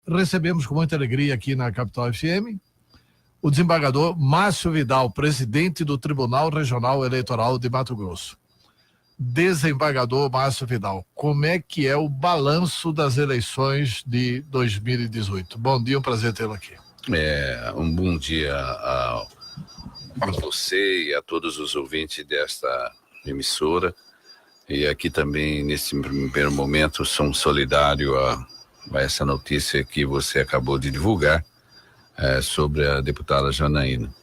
recebemos com muita alegria aqui na Capital FM o desembargador Márcio Vidal, presidente do Tribunal Regional Eleitoral de Mato Grosso. Desembargador Márcio Vidal, como é que é o balanço das eleições de 2018? Bom dia, um prazer tê-lo aqui. Um bom dia a você e a todos os ouvintes desta emissora. E aqui também, nesse primeiro momento, sou solidário a essa notícia que você acabou de divulgar sobre a deputada Janaína.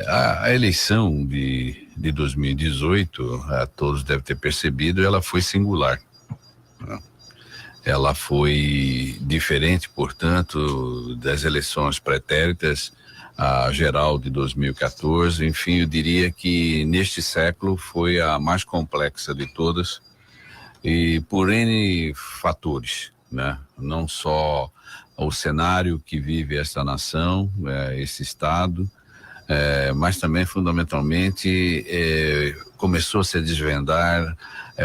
A eleição de 2018, todos devem ter percebido, ela foi singular. Ela foi diferente, portanto, das eleições pretéritas, a geral de 2014, enfim, eu diria que neste século foi a mais complexa de todas, e por N fatores, né? Não só o cenário que vive esta nação, esse estado, mas também fundamentalmente começou-se a desvendar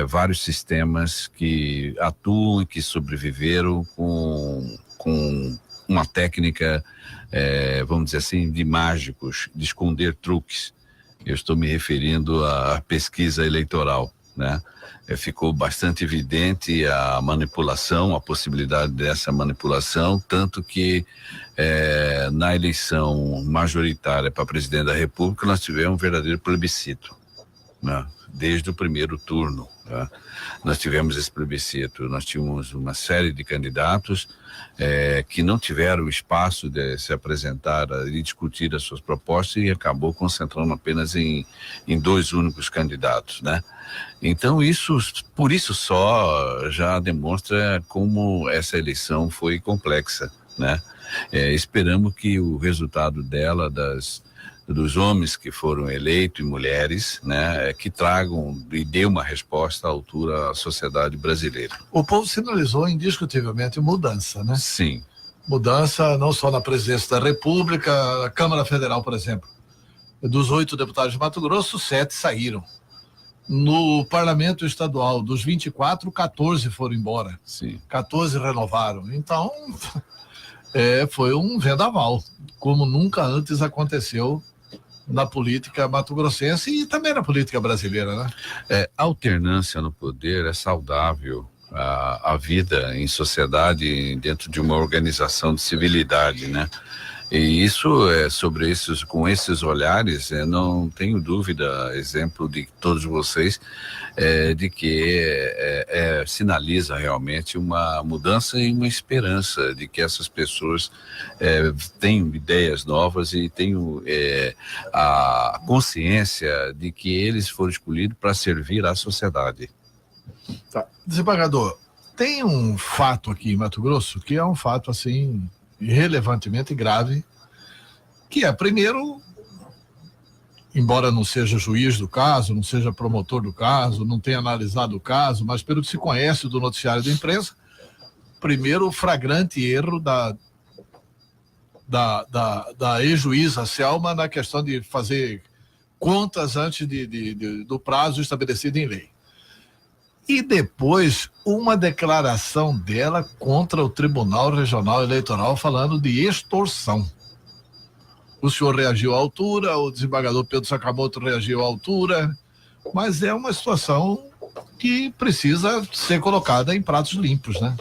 vários sistemas que atuam e que sobreviveram com uma técnica, vamos dizer assim, de mágicos, de esconder truques. Eu estou me referindo à pesquisa eleitoral, né? Ficou bastante evidente a manipulação, a possibilidade dessa manipulação, tanto que na eleição majoritária para presidente da República nós tivemos um verdadeiro plebiscito, né? Desde o primeiro turno, né? Nós tivemos esse plebiscito, nós tínhamos uma série de candidatos que não tiveram espaço de se apresentar e discutir as suas propostas e acabou concentrando apenas em dois únicos candidatos, né? Então por isso só já demonstra como essa eleição foi complexa, né? Esperamos que o resultado dela, dos homens que foram eleitos e mulheres, né, que tragam e dê uma resposta à altura à sociedade brasileira. O povo sinalizou indiscutivelmente mudança, né? Sim. Mudança não só na presidência da República, a Câmara Federal, por exemplo. Dos 8 deputados de Mato Grosso, 7 saíram. No Parlamento Estadual, dos 24, 14 foram embora. Sim. 14 renovaram. Então, foi um vendaval, como nunca antes aconteceu na política mato-grossense e também na política brasileira, né? A alternância no poder é saudável. A vida em sociedade dentro de uma organização de civilidade, né? E isso com esses olhares, não tenho dúvida, exemplo de todos vocês, de que sinaliza realmente uma mudança e uma esperança de que essas pessoas tenham ideias novas e tenham a consciência de que eles foram escolhidos para servir à sociedade. Tá. Desembargador, tem um fato aqui em Mato Grosso que é um fato assim relevantemente grave, que primeiro, embora não seja juiz do caso, não seja promotor do caso, não tenha analisado o caso, mas pelo que se conhece do noticiário da imprensa, primeiro o flagrante erro da ex-juíza Selma na questão de fazer contas antes do prazo estabelecido em lei. E depois, uma declaração dela contra o Tribunal Regional Eleitoral falando de extorsão. O senhor reagiu à altura, o desembargador Pedro Sakamoto reagiu à altura, mas é uma situação que precisa ser colocada em pratos limpos, né?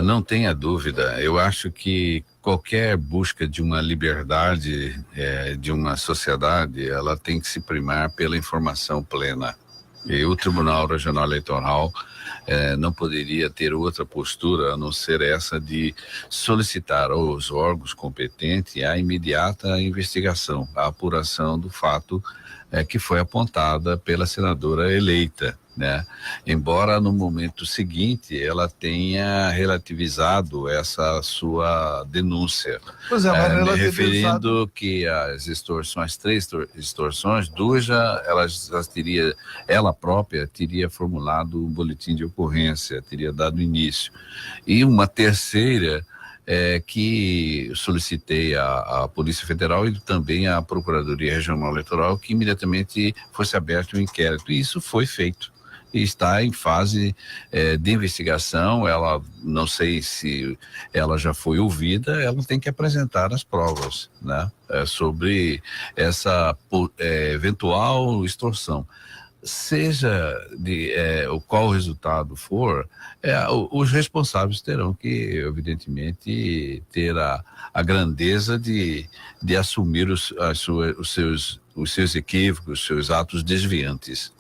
Não tenha dúvida. Eu acho que qualquer busca de uma liberdade de uma sociedade, ela tem que se primar pela informação plena. E o Tribunal Regional Eleitoral não poderia ter outra postura a não ser essa de solicitar aos órgãos competentes a imediata investigação, a apuração do fato que foi apontada pela senadora eleita, né? Embora no momento seguinte ela tenha relativizado essa sua denúncia. Pois mas me referindo que as extorsões, 3 extorsões, 2 ela própria teria formulado um boletim de ocorrência, teria dado início. E uma terceira que solicitei à Polícia Federal e também à Procuradoria Regional Eleitoral que imediatamente fosse aberto um inquérito, e isso foi feito. e está em fase de investigação. Ela, não sei se ela já foi ouvida, ela tem que apresentar as provas, né, sobre essa eventual extorsão. Seja o qual resultado for, os responsáveis terão que, evidentemente, ter a grandeza de assumir os seus equívocos, os seus atos desviantes.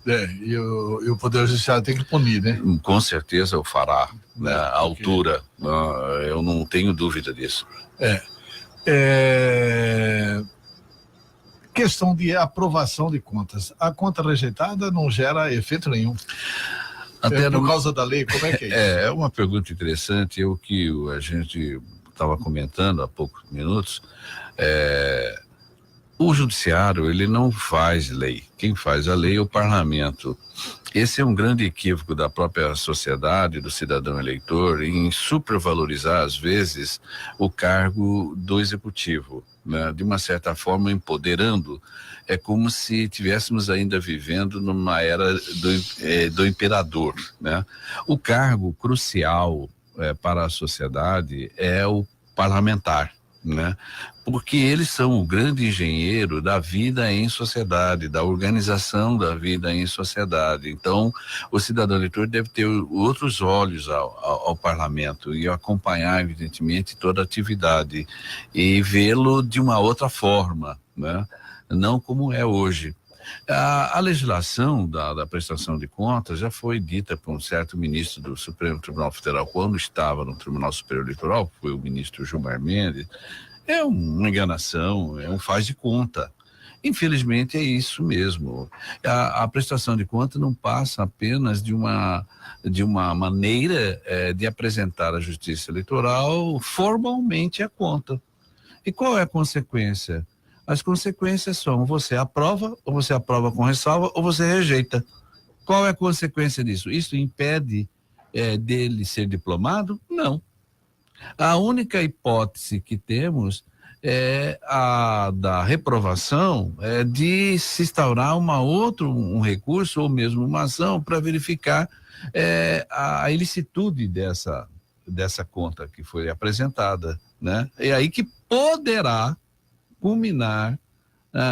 E o Poder Judiciário tem que punir, né? Com certeza o fará, né? A altura, eu não tenho dúvida disso. Questão de aprovação de contas. A conta rejeitada não gera efeito nenhum. Até por causa da lei, como é que é isso? É uma pergunta interessante. O que a gente estava comentando há poucos minutos, o judiciário, ele não faz lei. Quem faz a lei é o parlamento. Esse é um grande equívoco da própria sociedade, do cidadão eleitor, em supervalorizar, às vezes, o cargo do executivo, né? De uma certa forma, empoderando. É como se estivéssemos ainda vivendo numa era do imperador, né? O cargo crucial para a sociedade é o parlamentar, né? Porque eles são o grande engenheiro da vida em sociedade, da organização da vida em sociedade. Então, o cidadão eleitor deve ter outros olhos ao parlamento e acompanhar, evidentemente, toda a atividade e vê-lo de uma outra forma, né? Não como é hoje. A legislação da prestação de contas já foi dita por um certo ministro do Supremo Tribunal Federal, quando estava no Tribunal Superior Eleitoral, foi o ministro Gilmar Mendes. É uma enganação, é um faz de conta. Infelizmente é isso mesmo. A prestação de conta não passa apenas de uma maneira de apresentar à Justiça Eleitoral formalmente a conta. E qual é a consequência? As consequências são: você aprova, ou você aprova com ressalva, ou você rejeita. Qual é a consequência disso? Isso impede dele ser diplomado? Não. A única hipótese que temos é a da reprovação, de se instaurar um recurso ou mesmo uma ação para verificar a ilicitude dessa conta que foi apresentada, né? É aí que poderá culminar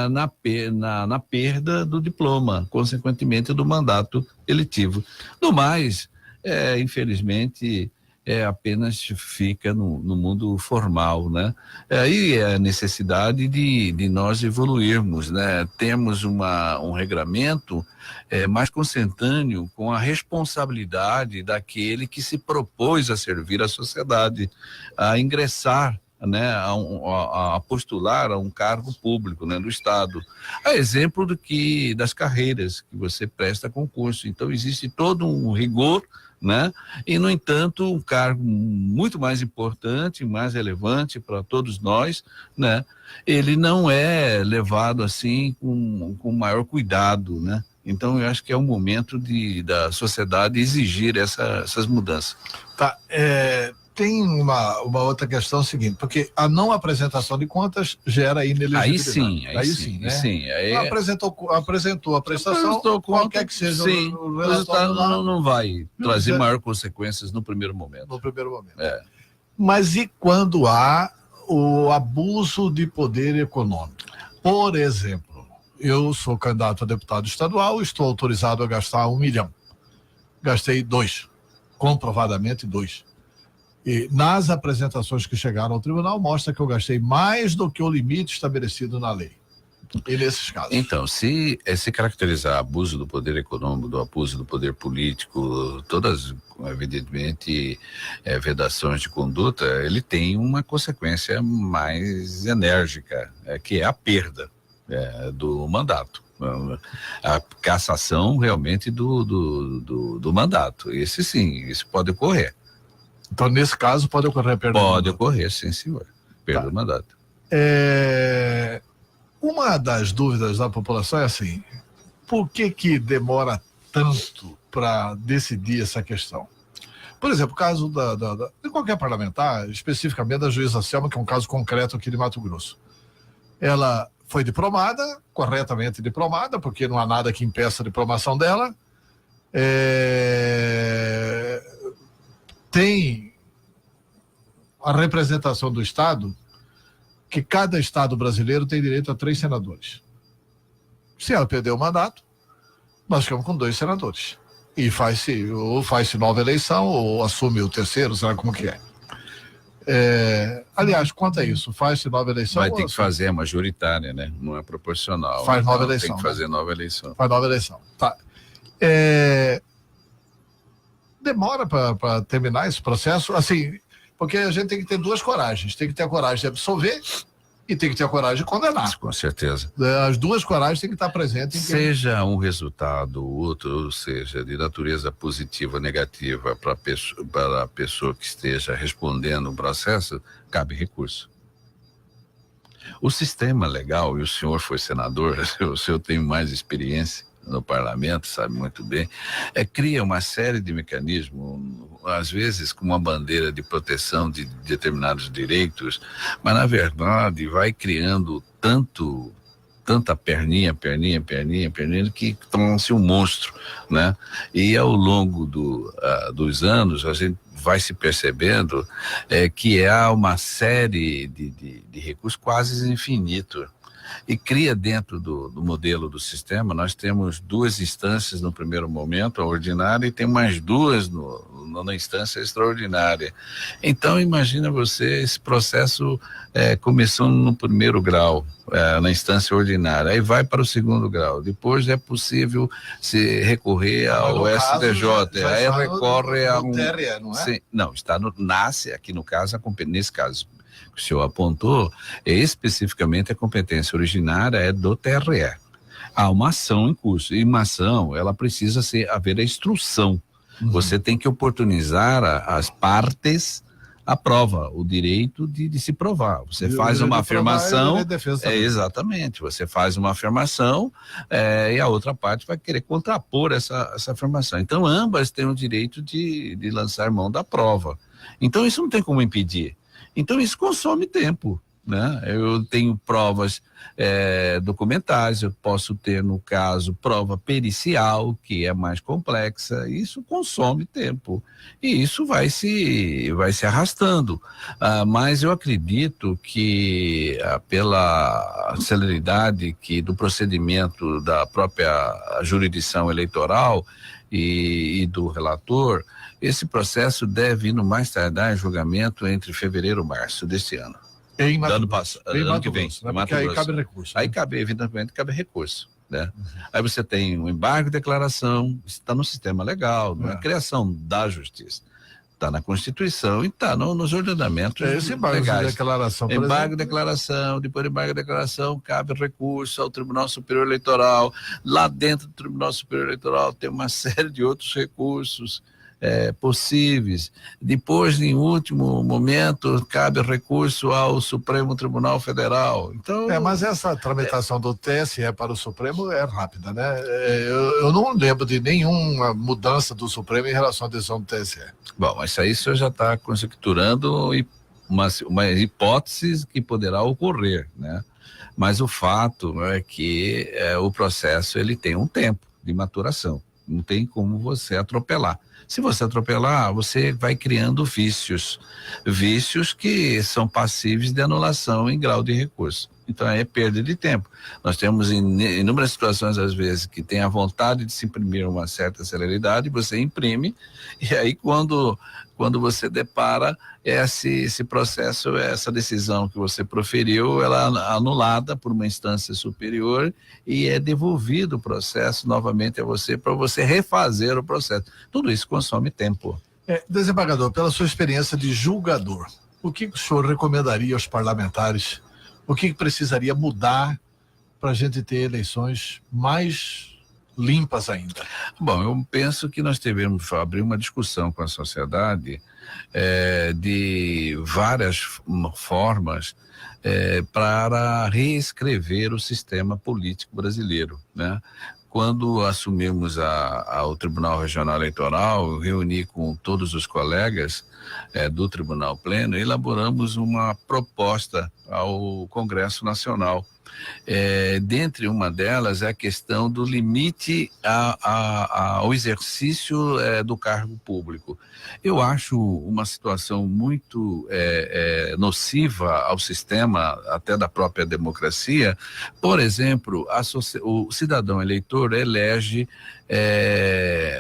na perda do diploma, consequentemente do mandato eletivo. No mais, infelizmente, apenas fica no mundo formal, né? Aí é a necessidade de nós evoluirmos, né? Temos um regramento mais consentâneo com a responsabilidade daquele que se propôs a servir a sociedade, a ingressar, né, a postular a um cargo público, né, do Estado. A exemplo das carreiras que você presta concurso. Então existe todo um rigor, né? E, no entanto, um cargo muito mais importante, mais relevante para todos nós, né? Ele não é levado assim com maior cuidado, né? Então eu acho que é o momento da sociedade exigir essas mudanças. Tá, tem uma outra questão seguinte, porque a não apresentação de contas gera inelegibilidade. Aí sim, né? Sim. Apresentou a prestação, qualquer que seja o resultado não vai trazer maior consequências no primeiro momento. Mas e quando há o abuso de poder econômico? Por exemplo, eu sou candidato a deputado estadual, estou autorizado a gastar 1 milhão. Gastei 2, comprovadamente 2. E nas apresentações que chegaram ao tribunal, mostra que eu gastei mais do que o limite estabelecido na lei. E nesses casos? Então, se caracterizar abuso do poder econômico, do abuso do poder político, todas, evidentemente, vedações de conduta, ele tem uma consequência mais enérgica, que é a perda do mandato. A cassação realmente do mandato. Esse sim, isso pode ocorrer. Então, nesse caso, pode ocorrer a perda do mandato? Pode ocorrer, sim, senhor. Perda do mandato. Uma das dúvidas da população é assim: por que demora tanto para decidir essa questão? Por exemplo, o caso de qualquer parlamentar, especificamente da juíza Selma, que é um caso concreto aqui de Mato Grosso. Ela foi diplomada, corretamente diplomada, porque não há nada que impeça a diplomação dela, Tem a representação do Estado, que cada Estado brasileiro tem direito a 3 senadores. Se ela perder o mandato, nós ficamos com 2 senadores. E faz-se nova eleição, ou assume o terceiro, sei lá como que é. Aliás, quanto a isso, faz-se nova eleição? Vai ter que fazer a majoritária, né? Não é proporcional. Faz nova eleição. Tem que fazer nova eleição. Faz nova eleição. Tá. Demora para terminar esse processo, assim, porque a gente tem que ter 2 coragens. Tem que ter a coragem de absolver e tem que ter a coragem de condenar. Com certeza. As 2 coragens têm que estar presentes. Seja um resultado, outro, ou seja, de natureza positiva ou negativa para a pessoa que esteja respondendo o processo, cabe recurso. O sistema legal, e o senhor foi senador, o senhor tem mais experiência no parlamento, sabe muito bem, cria uma série de mecanismos, às vezes com uma bandeira de proteção de determinados direitos, mas na verdade vai criando tanta perninha, que torna-se um monstro, né? E ao longo dos anos, a gente vai se percebendo que há uma série de recursos quase infinito. E cria dentro do modelo do sistema, nós temos 2 instâncias no primeiro momento, a ordinária, e tem mais 2 na instância extraordinária. Então, imagina você, esse processo começou no primeiro grau, na instância ordinária, aí vai para o segundo grau, depois é possível se recorrer ao STJ, aí recorre a um... TRE, não é? Sim, não, nasce aqui no caso, nesse caso, que o senhor apontou, especificamente a competência originária é do TRE. Há uma ação em curso, e uma ação, ela precisa haver a instrução. Você tem que oportunizar as partes a prova, o direito de se provar. Você faz uma afirmação, exatamente, você faz uma afirmação e a outra parte vai querer contrapor essa afirmação. Então, ambas têm o direito de lançar mão da prova. Então, isso não tem como impedir. Então, isso consome tempo, né? Eu tenho provas documentais, eu posso ter, no caso, prova pericial, que é mais complexa, isso consome tempo. E isso vai se arrastando. Mas eu acredito que, pela celeridade do procedimento da própria jurisdição eleitoral e do relator, esse processo deve ir no mais tardar em julgamento entre fevereiro e março deste ano. Em ano que vem. Né? Porque aí cabe recurso. Aí evidentemente, cabe recurso. Né? Aí você tem um embargo de declaração, está no sistema legal, na criação da justiça. Está na Constituição e está nos ordenamentos esse embargo legais. De declaração, embargo de declaração, depois de embargo de declaração, cabe recurso ao Tribunal Superior Eleitoral. Lá dentro do Tribunal Superior Eleitoral tem uma série de outros recursos possíveis. Depois, em último momento, cabe recurso ao Supremo Tribunal Federal. Então, mas essa tramitação do TSE para o Supremo é rápida, né? Eu não lembro de nenhuma mudança do Supremo em relação à decisão do TSE. Bom, isso aí o senhor já está conjecturando uma hipótese que poderá ocorrer, né? Mas o fato é que o processo ele tem um tempo de maturação. Não tem como você atropelar. Se você atropelar, você vai criando vícios que são passíveis de anulação em grau de recurso. Então é perda de tempo. Nós temos inúmeras situações, às vezes, que tem a vontade de se imprimir uma certa celeridade, você imprime, e aí quando você depara esse processo, essa decisão que você proferiu, ela é anulada por uma instância superior e é devolvido o processo novamente a você para você refazer o processo. Tudo isso consome tempo. Desembargador, pela sua experiência de julgador, o que o senhor recomendaria aos parlamentares? O que precisaria mudar para a gente ter eleições mais limpas ainda? Bom, eu penso que nós devemos abrir uma discussão com a sociedade de várias formas para reescrever o sistema político brasileiro, né? Quando assumimos o Tribunal Regional Eleitoral, reuni com todos os colegas do Tribunal Pleno, elaboramos uma proposta ao Congresso Nacional Dentre uma delas é a questão do limite ao exercício do cargo público. Eu acho uma situação muito nociva ao sistema, até da própria democracia. Por exemplo, o cidadão eleitor elege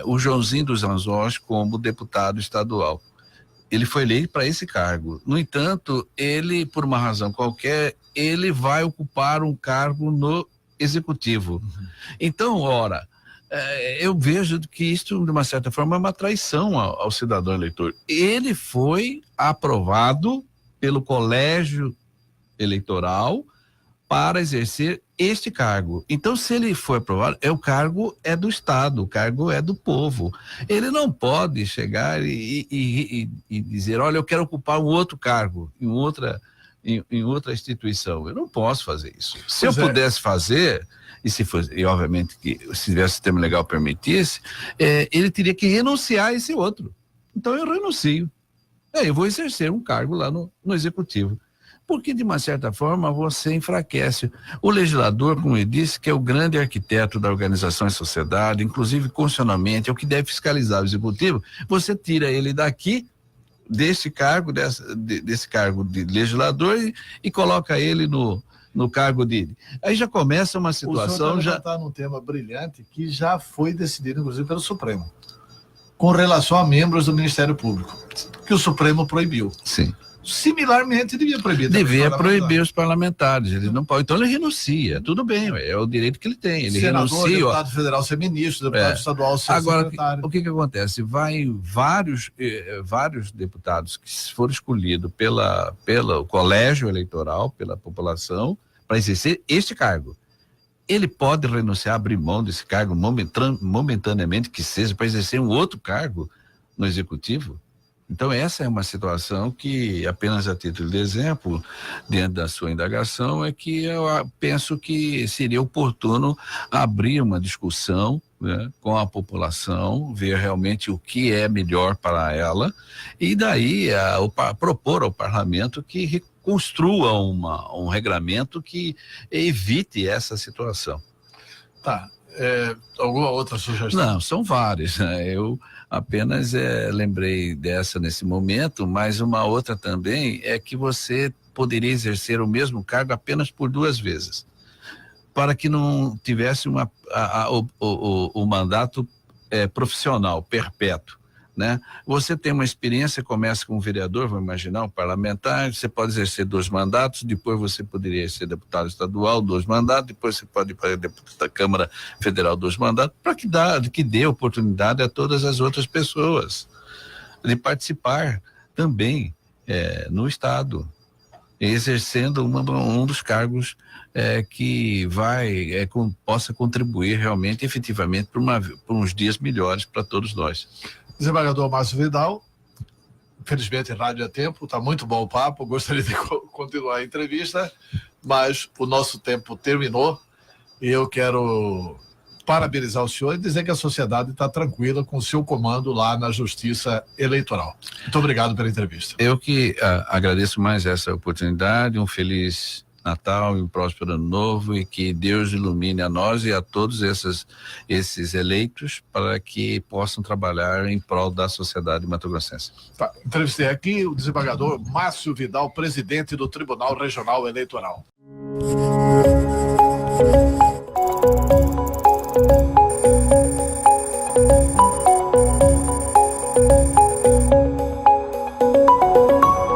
o Joãozinho dos Anjos como deputado estadual. Ele foi eleito para esse cargo. No entanto, ele, por uma razão qualquer, ele vai ocupar um cargo no executivo. Então, ora, eu vejo que isso, de uma certa forma, é uma traição ao cidadão eleitor. Ele foi aprovado pelo colégio eleitoral para exercer este cargo. Então, se ele for aprovado, o cargo é do Estado, o cargo é do povo. Ele não pode chegar e dizer, olha, eu quero ocupar um outro cargo em outra instituição. Eu não posso fazer isso. Se eu pudesse fazer, e obviamente que se tivesse sistema legal permitisse, ele teria que renunciar a esse outro. Então eu renuncio. Eu vou exercer um cargo lá no executivo. Porque, de uma certa forma, você enfraquece. O legislador, como eu disse, que é o grande arquiteto da organização e sociedade, inclusive constitucionalmente, é o que deve fiscalizar o executivo. Você tira ele daqui, desse cargo, desse cargo de legislador e coloca ele no cargo dele. Aí já começa uma situação... O senhor está num tema brilhante que já foi decidido, inclusive, pelo Supremo, com relação a membros do Ministério Público, que o Supremo proibiu. Sim. Similarmente, devia proibir. Devia proibir os parlamentares. Ele não pode. Então ele renuncia. Tudo bem, é o direito que ele tem. Ele senador, renuncia. Deputado federal ser ministro, deputado estadual ser secretário. Agora, o que acontece? Vai vários deputados que foram escolhidos pelo colégio eleitoral, pela população, para exercer este cargo. Ele pode renunciar, abrir mão desse cargo momentaneamente, que seja, para exercer um outro cargo no executivo? Então, essa é uma situação que, apenas a título de exemplo, dentro da sua indagação, é que eu penso que seria oportuno abrir uma discussão, né, com a população, ver realmente o que é melhor para ela, e daí propor ao parlamento que reconstrua um regramento que evite essa situação. Tá. Alguma outra sugestão? Não, são várias, né? Eu apenas lembrei dessa nesse momento, mas uma outra também é que você poderia exercer o mesmo cargo apenas por 2 vezes, para que não tivesse o mandato profissional, perpétuo, né? Você tem uma experiência, começa como vereador, vamos imaginar, um parlamentar, você pode exercer 2 mandatos, depois você poderia ser deputado estadual, 2 mandatos, depois você pode ir para a deputada Câmara Federal, 2 mandatos, para que dê oportunidade a todas as outras pessoas de participar também no Estado, exercendo um dos cargos que possa contribuir realmente, efetivamente, para uns dias melhores para todos nós. Desembargador Márcio Vidal, infelizmente rádio é tempo, está muito bom o papo, gostaria de continuar a entrevista, mas o nosso tempo terminou e eu quero parabenizar o senhor e dizer que a sociedade está tranquila com o seu comando lá na Justiça Eleitoral. Muito obrigado pela entrevista. Eu que agradeço mais essa oportunidade, um feliz Natal e um próspero Ano Novo, e que Deus ilumine a nós e a todos esses eleitos para que possam trabalhar em prol da sociedade mato-grossense. Tá, entrevistei aqui o desembargador Márcio Vidal, presidente do Tribunal Regional Eleitoral.